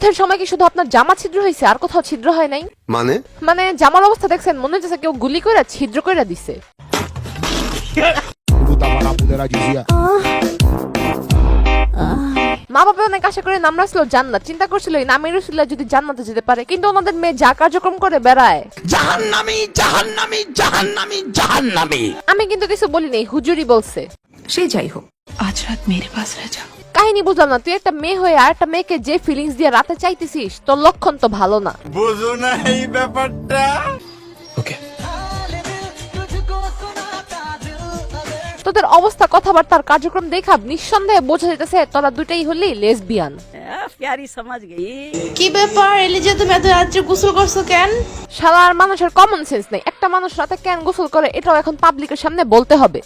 যুদ্ধের সময় কি শুধু আপনার জামা ছিদ্র হয়েছে আর কোথাও ছিদ্র হয় নাই? মানে জামার অবস্থা দেখছেন, মনে হচ্ছে কেউ গুলি করে ছিদ্র করে দিছে। মা বাবা অনেক আশা করে নাম রাখছিল জান্নাত, চিন্তা করছিল এই নামের উসিলায় যদি জান্নাতে যেতে পারে, কিন্তু ওনাদের মেয়ে যা কার্যক্রম করে বেড়ায় জাহান্নামী জাহান্নামী জাহান্নামী জাহান্নামী। আমি কিন্তু কিছু বলি নাই, হুজুরি বলছে। সে যাই হোক, আজ রাত মেরে পাস রহ যা। কাহিনী বুঝলাম না, তুই একটা মেয়ে হয়ে আর একটা মেয়েকে যে ফিলিংস দিয়ে রাতে চাইতেছিস, তোর লক্ষণ তো ভালো না। বুঝো না এই ব্যাপারটা। ওকে, তোদের অবস্থা, কথাবার্তার কার্যক্রম দেখা নিঃসন্দেহে বোঝা যেতেছে তোরা দুটাই হলি লেসবিয়ান। কি ব্যাপার এলিজা, তুমি এত রাত্রে গোসল করছো কেন? শালার মানুষের কমন সেন্স নেই, একটা মানুষ রাতে কেন গোসল করে এটাও এখন পাবলিকের সামনে বলতে হবে।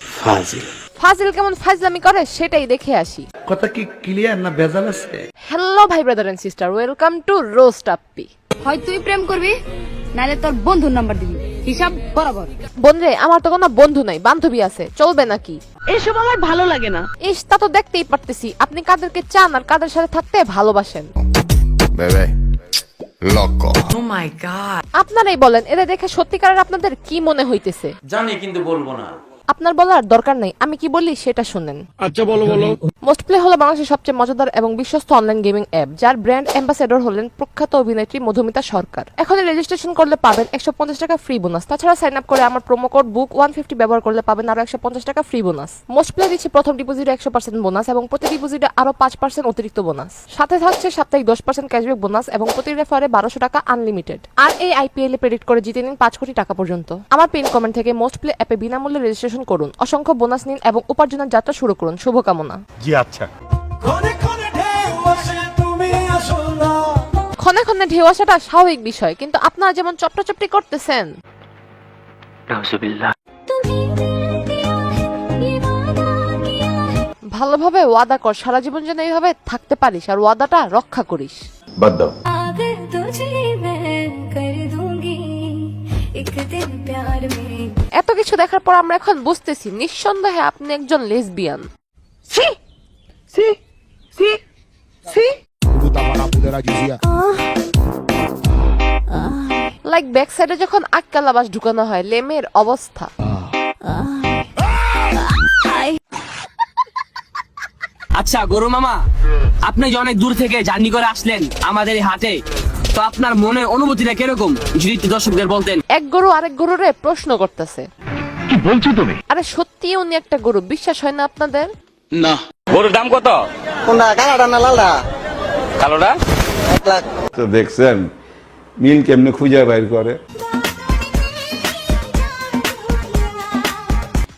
ফাজিল কেমন ফাজলামি করে সেটাই দেখে আসি। কথা কি ক্লিয়ার না ভেজাল আছে? হ্যালো ভাই brother and sister, welcome to roast Appi. হয় তুই প্রেম করবি নালে তোর বন্ধুর নাম্বার দিবি, হিসাব বরাবর। বন্ধুরে, আমার তো কোনো বন্ধু নাই, বান্ধবী আছে, চলবে নাকি? এসব আমার ভালো লাগে না। ইস, তা তো দেখতেই পারতেছি আপনি কাদেরকে চান আর কাদের সাথে থাকতে ভালোবাসেন। ও মাই গড, আপনারাই বলেন, এদের দেখে সত্যিকারের আপনাদের কি মনে হইতেছে? জানি কিন্তু বলবো না। আপনার বলার দরকার নাই, আমি কি বলি সেটা শুনেন। আচ্ছা বলো বলো। মোস্ট প্লে হলো বাংলাদেশের সবচেয়ে মজাদার এবং বিশ্বস্ত অনলাইন গেমিং অ্যাপ, যার ব্র্যান্ড অ্যাম্বাসেডর হলেন প্রখ্যাত অভিনেত্রী মধুমিতা সরকার। এখন রেজিস্ট্রেশন করলে পাবেন 150 টাকা ফ্রি বোনাস। তাছাড়া সাইন আপ করে আমার প্রোমো কোড বুক 150 ব্যবহার করলে পাবেন আরো 150 টাকা ফ্রি বোনাস। মোস্ট প্লে দিচ্ছে প্রথম ডিপোজিটে 100% বোনাস এবং প্রতি ডিপোজিটে আরো 5% অতিরিক্ত বোনাস। সাথে থাকছে সাপ্তাহিক 10% ক্যাশব্যাক বোনাস এবং প্রতি রেফারে 1200 টাকা আনলিমিটেড। আর এই আইপিএল এ প্রেডিক্ট করে জিতে নিন 5 কোটি টাকা পর্যন্ত। আমার পিন কমেন্ট থেকে মোস্ট প্লে অ্যাপে বিনামূল্যে রেজিস্ট্রেশন করুন, অসংখ্য বোনাস নিন এবং উপার্জনের যাত্রা শুরু করুন। শুভকামনা। জি আচ্ছা। ক্ষণে ক্ষণে ঢেউ আসাটা স্বাভাবিক বিষয়, কিন্তু আপনারা যেমন চট্টচপটি করতেছেন। ভালোভাবে ওয়াদা কর, সারা জীবন যেন এইভাবে থাকতে পারিস আর ওয়াদাটা রক্ষা করিস। এত কিছু দেখার পর আমরা এখন বুঝতেছি নিঃসন্দেহে আপনি একজন লেসবিয়ান। লাইক ব্যাক সাইডে যখন আক্কালা বাস ঢুকানো হয়, লেমের অবস্থা। আচ্ছা গরু মামা, আপনি যে অনেক দূর থেকে জার্নি করে আসলেন আমাদের এই হাটে, তো আপনার মনে অনুভূতিটা কিরকম যদি একটু দর্শকদের বলতেন। এক গরু আরেক গরুরে প্রশ্ন করতেছে, কি বলছো তুমি? আরে সত্যি উনি একটা গরু, বিশ্বাস হয় না আপনাদের? না। গরুর দাম কত? কোনটা, কালোটা না লালটা? কালোটা। 1 লাখ। তো দেখছেন মিল কেমনে খুঁজে বাইর করে।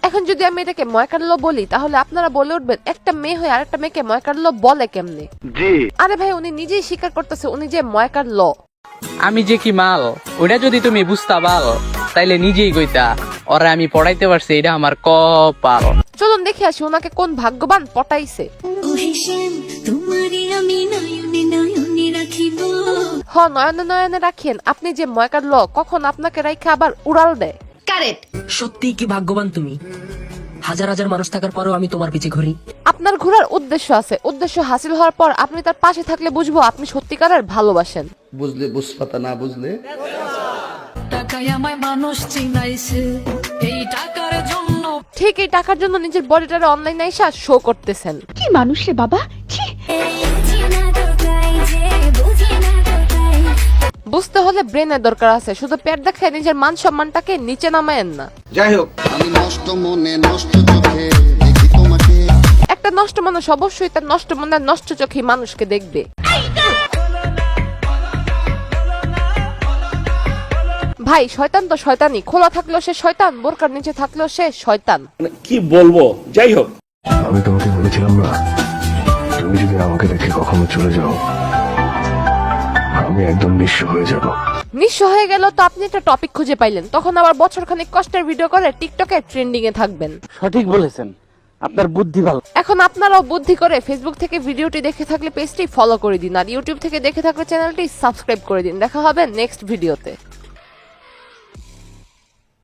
এখন যদি আমি এটাকে ময়কারলো বলি, তাহলে আপনারা বলে উঠবেন একটা মেয়ে হয়ে আরেকটা মেয়েকে ময়কারলো বলে কেমনে? আরে ভাই, উনি নিজেই স্বীকার করতেছে উনি যে ময়কারলো। আমি যে কি মাল, ওটা যদি তুমি বুঝতা পাল তাইলে নিজেই কইতা ওরা আমি পড়াইতে পারছি, এটা আমার কপাল। চলুন দেখে আসি ওনাকে কোন ভাগ্যবান পটাইছে। হ, নয়নে নয়নে রাখেন, আপনি যে ময়কারলো কখন আপনাকে রাইখা আবার উড়াল দেয়। কারেক্ট। সত্যি কি ভাগ্যবান তুমি, হাজার হাজার মানুষ থাকার পরেও আমি তোমার পিছে ঘুরি। আপনার ঘোরার উদ্দেশ্য আছে, উদ্দেশ্য হাসিল হওয়ার পর আপনি তার পাশে থাকলে বুঝবো আপনি সত্যিকারের ভালোবাসেন। বুঝলে বুঝপাতা, না বুঝলে টাকায় আমায় মানুষ চিনাইছে, এই টাকার জন্য। ঠিক এই টাকার জন্য নিজের বডিটারে অনলাইনে আইসা শো করতেছেন। কি মানুষ রে বাবা। বুঝতে হলে ব্রেনের দরকার আছে, শুধু পেট দেখায় নিজের মান সম্মানটাকে নিচে নামায়েন না। যাই হোক, আমি নষ্ট মনে নষ্ট চোখে দেখি তোমাকে। একটা নষ্ট মানুষ অবশ্যই তার নষ্ট মনে নষ্ট চোখে মানুষকে দেখবে। ভাই, শয়তান তো শয়তানি, খোলা থাকলেও সে শয়তান, বোরকার নিচে থাকলেও সে শয়তান। কি বলবো, যাই হোক। আমি তোমাকে বলেছিলাম না, তুমি যদি আমাকে দেখে কখনো চলে যাও আমি একদম নিঃস্ব হয়ে যাব। নিঃস্ব হয়ে গেল তো আপনি একটা টপিক খুঁজে পাইলেন, তখন আবার বছরখানেক কষ্টের ভিডিও করে টিকটকে ট্রেন্ডিং এ থাকবেন। সঠিক বলেছেন, আপনার বুদ্ধি ভালো। এখন আপনারাও বুদ্ধি করে ফেসবুক থেকে ভিডিওটি দেখে থাকলে পেজটি ফলো করে দিন, আর ইউটিউব থেকে দেখে থাকলে চ্যানেলটি সাবস্ক্রাইব করে দিন। দেখা হবে নেক্সট ভিডিওতে।